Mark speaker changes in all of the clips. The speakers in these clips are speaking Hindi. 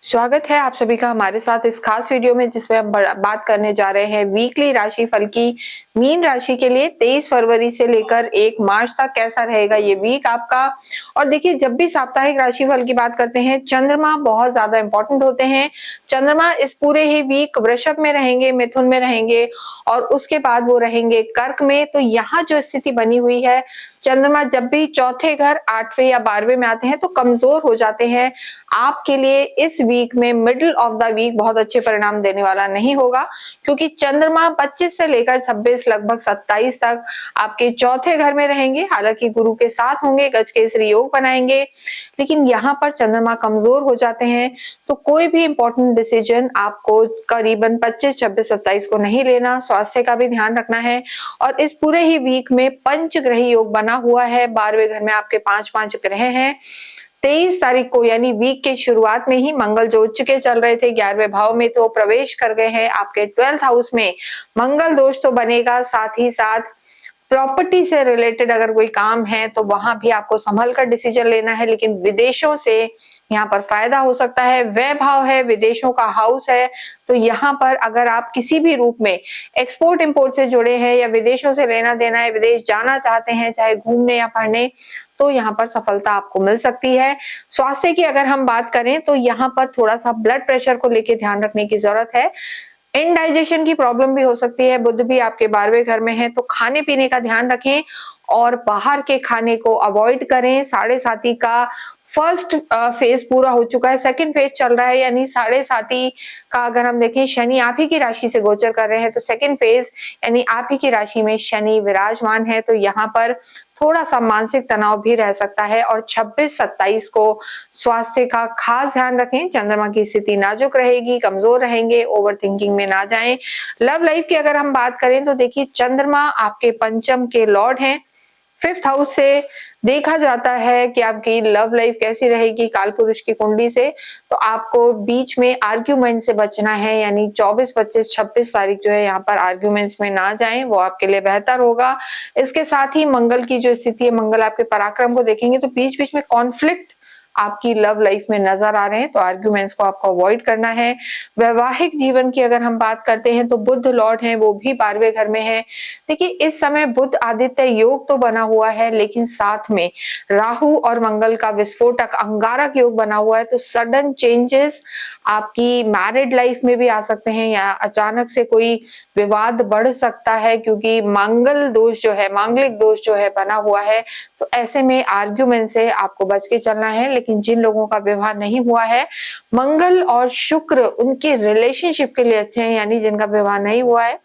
Speaker 1: स्वागत है आप सभी का हमारे साथ इस खास वीडियो में जिसमें हम बात करने जा रहे हैं वीकली राशि फल की। मीन राशि के लिए 23 फरवरी से लेकर 1 मार्च तक कैसा रहेगा ये वीक आपका। और देखिए, जब भी साप्ताहिक राशि फल की बात करते हैं, चंद्रमा बहुत ज्यादा इंपॉर्टेंट होते हैं। चंद्रमा इस पूरे ही वीक वृषभ में रहेंगे, मिथुन में रहेंगे और उसके बाद वो रहेंगे कर्क में। तो यहाँ जो स्थिति बनी हुई है, चंद्रमा जब भी चौथे घर 8वें या 12वें में आते हैं तो कमजोर हो जाते हैं। आपके लिए इस वीक में मिडिल ऑफ द वीक बहुत अच्छे परिणाम देने वाला नहीं होगा, क्योंकि चंद्रमा 25 से लेकर 26 लगभग 27 तक आपके चौथे घर में रहेंगे। हालांकि गुरु के साथ होंगे, गजकेसरी योग बनाएंगे, लेकिन यहाँ पर चंद्रमा कमजोर हो जाते हैं। तो कोई भी इंपॉर्टेंट डिसीजन आपको करीबन 25, 26, 27 को नहीं लेना, स्वास्थ्य का भी ध्यान रखना है। और इस पूरे ही वीक में पंचग्रही योग बना हुआ है। 12वें घर में आपके 5 ग्रह हैं। 23 तारीख को यानी वीक के शुरुआत में ही मंगल जो उच्च के चल रहे थे 11वें भाव में, तो प्रवेश कर गए हैं आपके 12th हाउस में। मंगल दोष तो बनेगा, साथ ही साथ प्रॉपर्टी से रिलेटेड अगर कोई काम है तो वहां भी आपको संभल कर डिसीजन लेना है। लेकिन विदेशों से यहाँ पर फायदा हो सकता है। व्यय भाव है, विदेशों का हाउस है, तो यहाँ पर अगर आप किसी भी रूप में एक्सपोर्ट इंपोर्ट से जुड़े हैं या विदेशों से लेना देना है, विदेश जाना चाहते हैं चाहे घूमने या पढ़ने, तो यहाँ पर सफलता आपको मिल सकती है। स्वास्थ्य की अगर हम बात करें तो यहाँ पर थोड़ा सा ब्लड प्रेशर को लेकर ध्यान रखने की जरूरत है। इनडाइजेशन की प्रॉब्लम भी हो सकती है। बुध भी आपके 12वें घर में है, तो खाने पीने का ध्यान रखें और बाहर के खाने को अवॉइड करें। साढ़े साथी का फर्स्ट फेज पूरा हो चुका है, सेकंड फेज चल रहा है, यानी साढ़े साथी का अगर हम देखें, शनि आप ही की राशि से गोचर कर रहे हैं, तो सेकंड फेज यानी आप ही की राशि में शनि विराजमान है। तो यहाँ पर थोड़ा सा मानसिक तनाव भी रह सकता है। और 26-27 को स्वास्थ्य का खास ध्यान रखें। चंद्रमा की स्थिति नाजुक रहेगी, कमजोर रहेंगे, ओवर थिंकिंग में ना जाएं। लव लाइफ की अगर हम बात करें तो देखिए, चंद्रमा आपके पंचम के लॉर्ड हैं। 5th हाउस से देखा जाता है कि आपकी लव लाइफ कैसी रहेगी काल पुरुष की कुंडली से। तो आपको बीच में आर्ग्यूमेंट से बचना है, यानी 24, 25, 26 तारीख जो है यहाँ पर आर्ग्यूमेंट्स में ना जाएं, वो आपके लिए बेहतर होगा। इसके साथ ही मंगल की जो स्थिति है, मंगल आपके पराक्रम को देखेंगे तो बीच बीच में कॉन्फ्लिक्ट आपकी लव लाइफ में नजर आ रहे हैं, तो आर्ग्यूमेंट्स को आपको अवॉइड करना है। वैवाहिक जीवन की अगर हम बात करते हैं तो बुध लॉर्ड है, वो भी 12वें घर में है। देखिए, इस समय बुध आदित्य योग तो बना हुआ है, लेकिन साथ में राहु और मंगल का विस्फोटक अंगारक योग बना हुआ है। तो सडन चेंजेस आपकी मैरिड लाइफ में भी आ सकते हैं, या अचानक से कोई विवाद बढ़ सकता है, क्योंकि मंगल दोष जो है, मांगलिक दोष जो है बना हुआ है। तो ऐसे में आर्ग्यूमेंट से आपको बच के चलना है। लेकिन जिन लोगों का विवाह नहीं हुआ है, मंगल और शुक्र उनके रिलेशनशिप के लिए अच्छे हैं, यानी जिनका विवाह नहीं हुआ है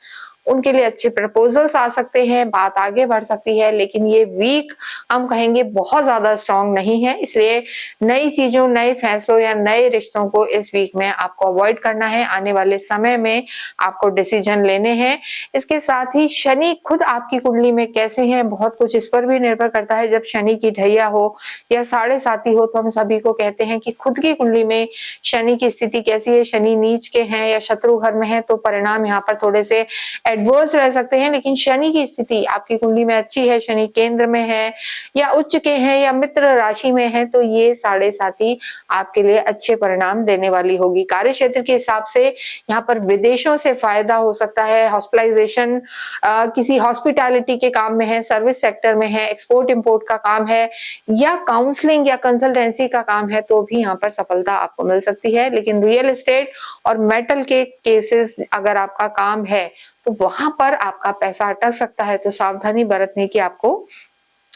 Speaker 1: उनके लिए अच्छे प्रपोजल्स आ सकते हैं, बात आगे बढ़ सकती है। लेकिन ये वीक हम कहेंगे बहुत ज्यादा स्ट्रांग नहीं है, इसलिए नई चीजों, नए फैसलों या नए रिश्तों को इस वीक में आपको अवॉइड करना है। आने वाले समय में आपको डिसीजन लेने हैं। इसके साथ ही शनि खुद आपकी कुंडली में कैसे हैं, बहुत कुछ इस पर भी निर्भर करता है। जब शनि की ढैया हो या साढ़े साथी हो, तो हम सभी को कहते हैं कि खुद की कुंडली में शनि की स्थिति कैसी है, शनि नीच के हैं या शत्रु घर में है, तो परिणाम यहाँ पर थोड़े से एडवर्स रह सकते हैं। लेकिन शनि की स्थिति आपकी कुंडली में अच्छी है, शनि केंद्र में है या उच्च के हैं या मित्र राशि में है, तो ये साढ़े साथी आपके लिए अच्छे परिणाम देने वाली होगी। कार्य क्षेत्र के हिसाब से यहाँ पर विदेशों से फायदा हो सकता है। हॉस्पिटलाइजेशन, किसी हॉस्पिटैलिटी के काम में है, सर्विस सेक्टर में है, एक्सपोर्ट इंपोर्ट का काम है या काउंसलिंग या कंसल्टेंसी का काम है, तो भी यहाँ पर सफलता आपको मिल सकती है। लेकिन रियल एस्टेट और मेटल के केसेस अगर आपका काम है, तो वहां पर आपका पैसा अटक सकता है, तो सावधानी बरतने की आपको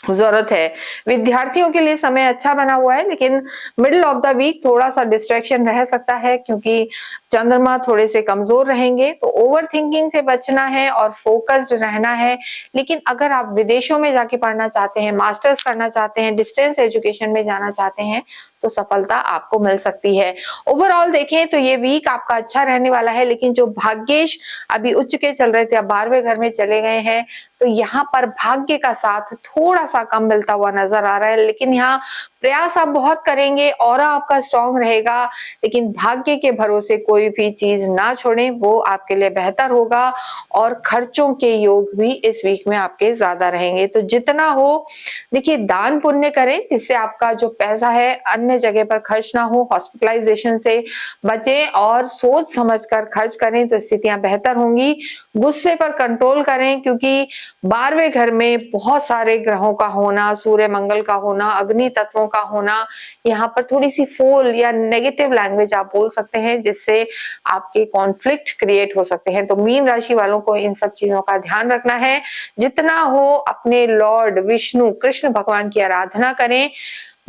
Speaker 1: जरूरत है। विद्यार्थियों के लिए समय अच्छा बना हुआ है, लेकिन मिडिल ऑफ द वीक थोड़ा सा डिस्ट्रैक्शन रह सकता है, क्योंकि चंद्रमा थोड़े से कमजोर रहेंगे। तो ओवर थिंकिंग से बचना है और फोकस्ड रहना है। लेकिन अगर आप विदेशों में जाके पढ़ना चाहते हैं, मास्टर्स करना चाहते हैं, डिस्टेंस एजुकेशन में जाना चाहते हैं, तो सफलता आपको मिल सकती है। ओवरऑल देखें तो ये वीक आपका अच्छा रहने वाला है। लेकिन जो भाग्येश अभी उच्च के चल रहे थे, अब 12वें घर में चले गए हैं, तो यहाँ पर भाग्य का साथ थोड़ा सा कम मिलता हुआ नजर आ रहा है। लेकिन यहाँ प्रयास आप बहुत करेंगे, ऑरा आपका स्ट्रांग रहेगा, लेकिन भाग्य के भरोसे कोई भी चीज ना छोड़ें, वो आपके लिए बेहतर होगा। और खर्चों के योग भी इस वीक में आपके ज्यादा रहेंगे। तो जितना हो देखिए, दान पुण्य करें, जिससे आपका जो पैसा है अन्य अन्य जगह पर खर्च ना हो, हॉस्पिटलाइजेशन से बचें और सोच समझकर खर्च करें तो स्थितियां बेहतर होंगी। गुस्से पर कंट्रोल करें क्योंकि 12वें घर में बहुत सारे ग्रहों का होना, सूर्य मंगल का होना, अग्नि तत्वों का होना, यहाँ पर थोड़ी सी फोल या नेगेटिव लैंग्वेज आप बोल सकते हैं जिससे आपके कॉन्फ्लिक्ट क्रिएट हो सकते हैं। तो मीन राशि वालों को इन सब चीजों का ध्यान रखना है। जितना हो अपने लॉर्ड विष्णु कृष्ण भगवान की आराधना करें।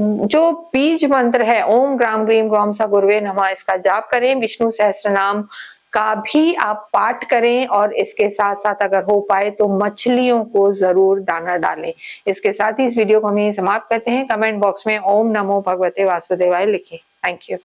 Speaker 1: जो बीज मंत्र है ओम ग्राम ग्रीम ग्रॉम सा गुरुवे नमः, इसका जाप करें। विष्णु सहस्त्र नाम का भी आप पाठ करें और इसके साथ साथ अगर हो पाए तो मछलियों को जरूर दाना डालें। इसके साथ ही इस वीडियो को हम यहीं समाप्त करते हैं। कमेंट बॉक्स में ओम नमो भगवते वासुदेवाय लिखें। Thank you.